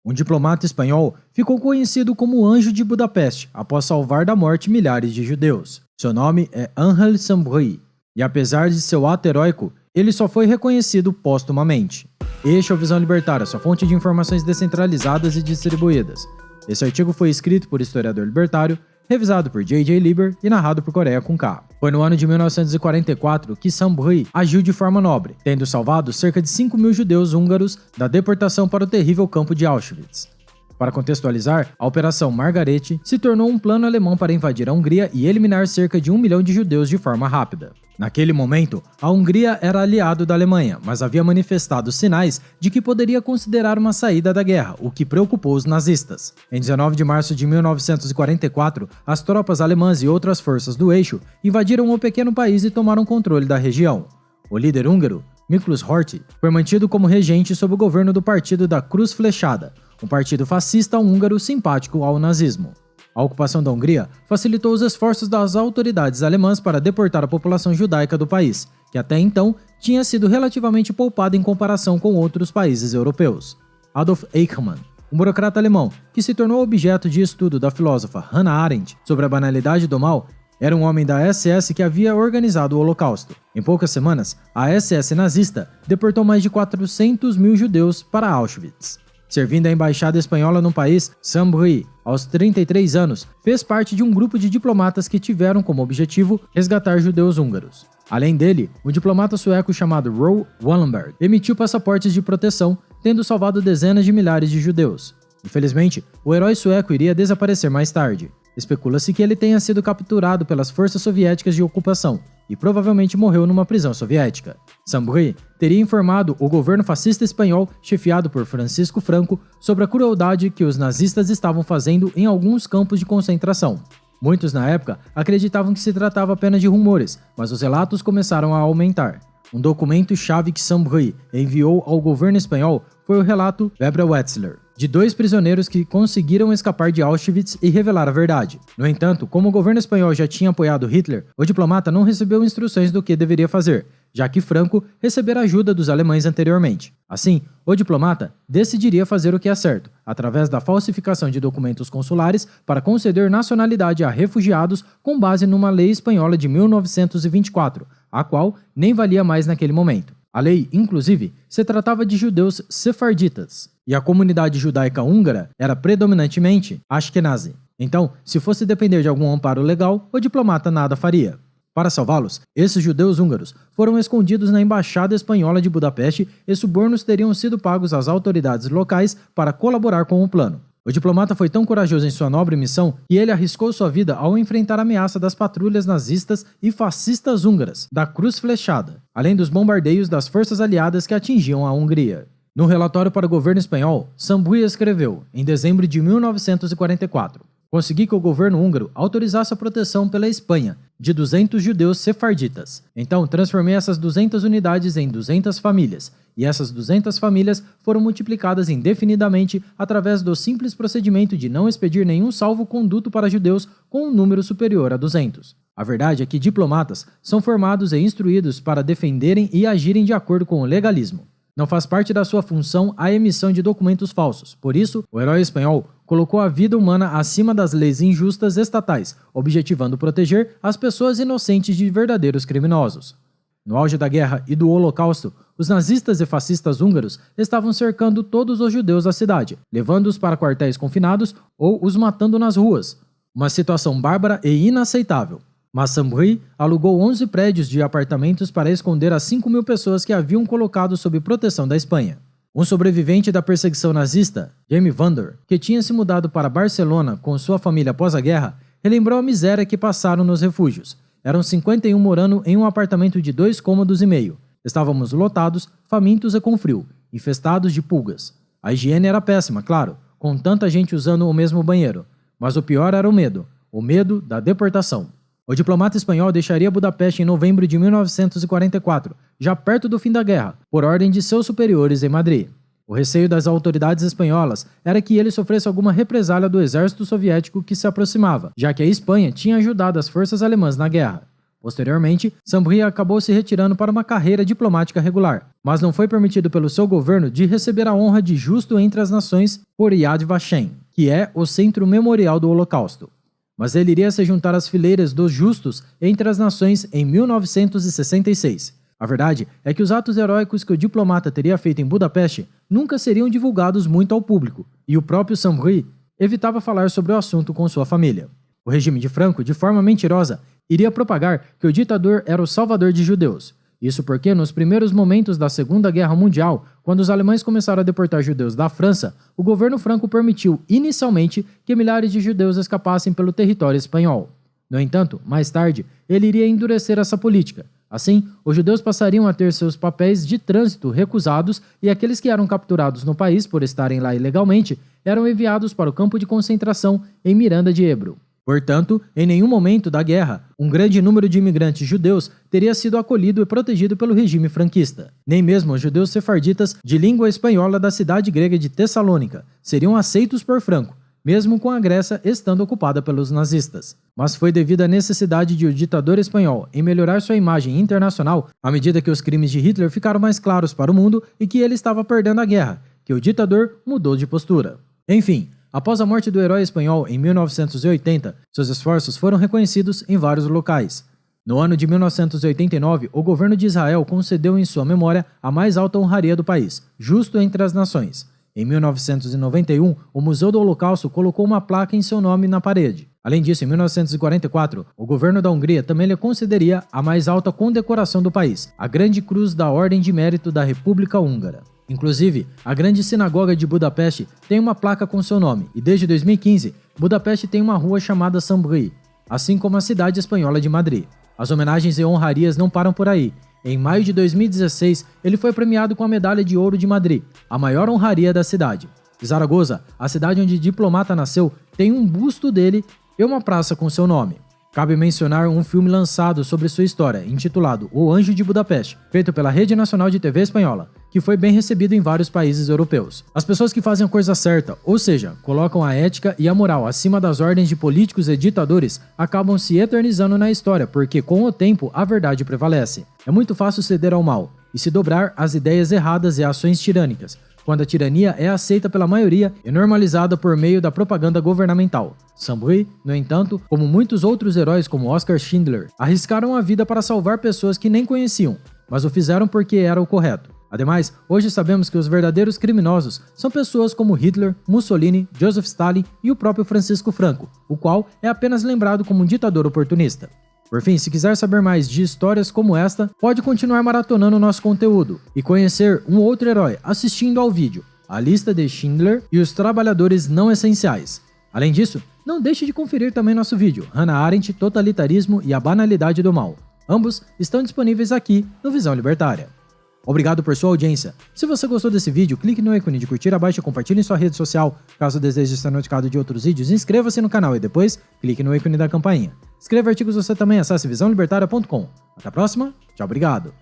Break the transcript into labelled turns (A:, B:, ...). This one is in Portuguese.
A: Um diplomata espanhol ficou conhecido como o Anjo de Budapeste após salvar da morte milhares de judeus. Seu nome é Ángel Sambuí, e apesar de seu ato heróico, ele só foi reconhecido póstumamente. Este é o Visão Libertária, sua fonte de informações descentralizadas e distribuídas. Esse artigo foi escrito por historiador libertário, revisado por J.J. Lieber e narrado por Coreia com K. Foi no ano de 1944 que Sambuí agiu de forma nobre, tendo salvado cerca de 5.000 judeus húngaros da deportação para o terrível campo de Auschwitz. Para contextualizar, a Operação Margarete se tornou um plano alemão para invadir a Hungria e eliminar cerca de 1 milhão de judeus de forma rápida. Naquele momento, a Hungria era aliado da Alemanha, mas havia manifestado sinais de que poderia considerar uma saída da guerra, o que preocupou os nazistas. Em 19 de março de 1944, as tropas alemãs e outras forças do eixo invadiram o pequeno país e tomaram controle da região. O líder húngaro, Miklós Horthy, foi mantido como regente sob o governo do Partido da Cruz Flechada, um partido fascista húngaro simpático ao nazismo. A ocupação da Hungria facilitou os esforços das autoridades alemãs para deportar a população judaica do país, que até então tinha sido relativamente poupada em comparação com outros países europeus. Adolf Eichmann, um burocrata alemão que se tornou objeto de estudo da filósofa Hannah Arendt sobre a banalidade do mal, era um homem da SS que havia organizado o Holocausto. Em poucas semanas, a SS nazista deportou mais de 400.000 judeus para Auschwitz. Servindo a embaixada espanhola no país, Sambuí, aos 33 anos, fez parte de um grupo de diplomatas que tiveram como objetivo resgatar judeus húngaros. Além dele, um diplomata sueco chamado Roel Wallenberg emitiu passaportes de proteção, tendo salvado dezenas de milhares de judeus. Infelizmente, o herói sueco iria desaparecer mais tarde. Especula-se que ele tenha sido capturado pelas forças soviéticas de ocupação e provavelmente morreu numa prisão soviética. Sambuí teria informado o governo fascista espanhol, chefiado por Francisco Franco, sobre a crueldade que os nazistas estavam fazendo em alguns campos de concentração. Muitos na época acreditavam que se tratava apenas de rumores, mas os relatos começaram a aumentar. Um documento-chave que Sambuí enviou ao governo espanhol foi o relato Weber Wetzler, de 2 prisioneiros que conseguiram escapar de Auschwitz e revelar a verdade. No entanto, como o governo espanhol já tinha apoiado Hitler, o diplomata não recebeu instruções do que deveria fazer, já que Franco recebera ajuda dos alemães anteriormente. Assim, o diplomata decidiria fazer o que é certo, através da falsificação de documentos consulares para conceder nacionalidade a refugiados com base numa lei espanhola de 1924, a qual nem valia mais naquele momento. A lei, inclusive, se tratava de judeus sefarditas, e a comunidade judaica húngara era predominantemente Ashkenazi. Então, se fosse depender de algum amparo legal, o diplomata nada faria. Para salvá-los, esses judeus húngaros foram escondidos na embaixada espanhola de Budapeste e subornos teriam sido pagos às autoridades locais para colaborar com o plano. O diplomata foi tão corajoso em sua nobre missão que ele arriscou sua vida ao enfrentar a ameaça das patrulhas nazistas e fascistas húngaras, da Cruz Flechada, além dos bombardeios das forças aliadas que atingiam a Hungria. No relatório para o governo espanhol, Sambuí escreveu, em dezembro de 1944, consegui que o governo húngaro autorizasse a proteção pela Espanha de 200 judeus sefarditas. Então, transformei essas 200 unidades em 200 famílias, e essas 200 famílias foram multiplicadas indefinidamente através do simples procedimento de não expedir nenhum salvo-conduto para judeus com um número superior a 200. A verdade é que diplomatas são formados e instruídos para defenderem e agirem de acordo com o legalismo. Não faz parte da sua função a emissão de documentos falsos. Por isso, o herói espanhol colocou a vida humana acima das leis injustas estatais, objetivando proteger as pessoas inocentes de verdadeiros criminosos. No auge da guerra e do Holocausto, os nazistas e fascistas húngaros estavam cercando todos os judeus da cidade, levando-os para quartéis confinados ou os matando nas ruas. Uma situação bárbara e inaceitável. Mas Sambuí alugou 11 prédios de apartamentos para esconder as 5.000 pessoas que haviam colocado sob proteção da Espanha. Um sobrevivente da perseguição nazista, Jaime Vander, que tinha se mudado para Barcelona com sua família após a guerra, relembrou a miséria que passaram nos refúgios. Eram 51 morando em um apartamento de 2 cômodos e meio. Estávamos lotados, famintos e com frio, infestados de pulgas. A higiene era péssima, claro, com tanta gente usando o mesmo banheiro. Mas o pior era o medo da deportação. O diplomata espanhol deixaria Budapeste em novembro de 1944, já perto do fim da guerra, por ordem de seus superiores em Madrid. O receio das autoridades espanholas era que ele sofresse alguma represália do exército soviético que se aproximava, já que a Espanha tinha ajudado as forças alemãs na guerra. Posteriormente, Sambri acabou se retirando para uma carreira diplomática regular, mas não foi permitido pelo seu governo de receber a honra de Justo entre as Nações por Yad Vashem, que é o Centro Memorial do Holocausto. Mas ele iria se juntar às fileiras dos Justos entre as Nações em 1966. A verdade é que os atos heróicos que o diplomata teria feito em Budapeste nunca seriam divulgados muito ao público, e o próprio Sambri evitava falar sobre o assunto com sua família. O regime de Franco, de forma mentirosa, iria propagar que o ditador era o salvador de judeus. Isso porque, nos primeiros momentos da Segunda Guerra Mundial, quando os alemães começaram a deportar judeus da França, o governo franco permitiu, inicialmente, que milhares de judeus escapassem pelo território espanhol. No entanto, mais tarde, ele iria endurecer essa política. Assim, os judeus passariam a ter seus papéis de trânsito recusados e aqueles que eram capturados no país por estarem lá ilegalmente eram enviados para o campo de concentração em Miranda de Ebro. Portanto, em nenhum momento da guerra, um grande número de imigrantes judeus teria sido acolhido e protegido pelo regime franquista. Nem mesmo os judeus sefarditas de língua espanhola da cidade grega de Tessalônica seriam aceitos por Franco, mesmo com a Grécia estando ocupada pelos nazistas. Mas foi devido à necessidade de o ditador espanhol em melhorar sua imagem internacional à medida que os crimes de Hitler ficaram mais claros para o mundo e que ele estava perdendo a guerra, que o ditador mudou de postura. Enfim, após a morte do herói espanhol em 1980, seus esforços foram reconhecidos em vários locais. No ano de 1989, o governo de Israel concedeu em sua memória a mais alta honraria do país, Justo entre as Nações. Em 1991, o Museu do Holocausto colocou uma placa em seu nome na parede. Além disso, em 1944, o governo da Hungria também lhe concederia a mais alta condecoração do país, a Grande Cruz da Ordem de Mérito da República Húngara. Inclusive, a Grande Sinagoga de Budapeste tem uma placa com seu nome, e desde 2015, Budapeste tem uma rua chamada Sambri, assim como a cidade espanhola de Madrid. As homenagens e honrarias não param por aí. Em maio de 2016, ele foi premiado com a Medalha de Ouro de Madrid, a maior honraria da cidade. Zaragoza, a cidade onde o diplomata nasceu, tem um busto dele e uma praça com seu nome. Cabe mencionar um filme lançado sobre sua história, intitulado O Anjo de Budapeste, feito pela Rede Nacional de TV Espanhola, que foi bem recebido em vários países europeus. As pessoas que fazem a coisa certa, ou seja, colocam a ética e a moral acima das ordens de políticos e ditadores, acabam se eternizando na história, porque com o tempo a verdade prevalece. É muito fácil ceder ao mal e se dobrar às ideias erradas e ações tirânicas, quando a tirania é aceita pela maioria e normalizada por meio da propaganda governamental. Sambri, no entanto, como muitos outros heróis como Oskar Schindler, arriscaram a vida para salvar pessoas que nem conheciam, mas o fizeram porque era o correto. Ademais, hoje sabemos que os verdadeiros criminosos são pessoas como Hitler, Mussolini, Joseph Stalin e o próprio Francisco Franco, o qual é apenas lembrado como um ditador oportunista. Por fim, se quiser saber mais de histórias como esta, pode continuar maratonando nosso conteúdo e conhecer um outro herói assistindo ao vídeo, a lista de Schindler e os trabalhadores não essenciais. Além disso, não deixe de conferir também nosso vídeo, Hannah Arendt, Totalitarismo e a Banalidade do Mal. Ambos estão disponíveis aqui no Visão Libertária. Obrigado por sua audiência. Se você gostou desse vídeo, clique no ícone de curtir abaixo e compartilhe em sua rede social. Caso deseje ser notificado de outros vídeos, inscreva-se no canal e depois clique no ícone da campainha. Escreva artigos você também, acesse visãolibertaria.com. Até a próxima, tchau, obrigado.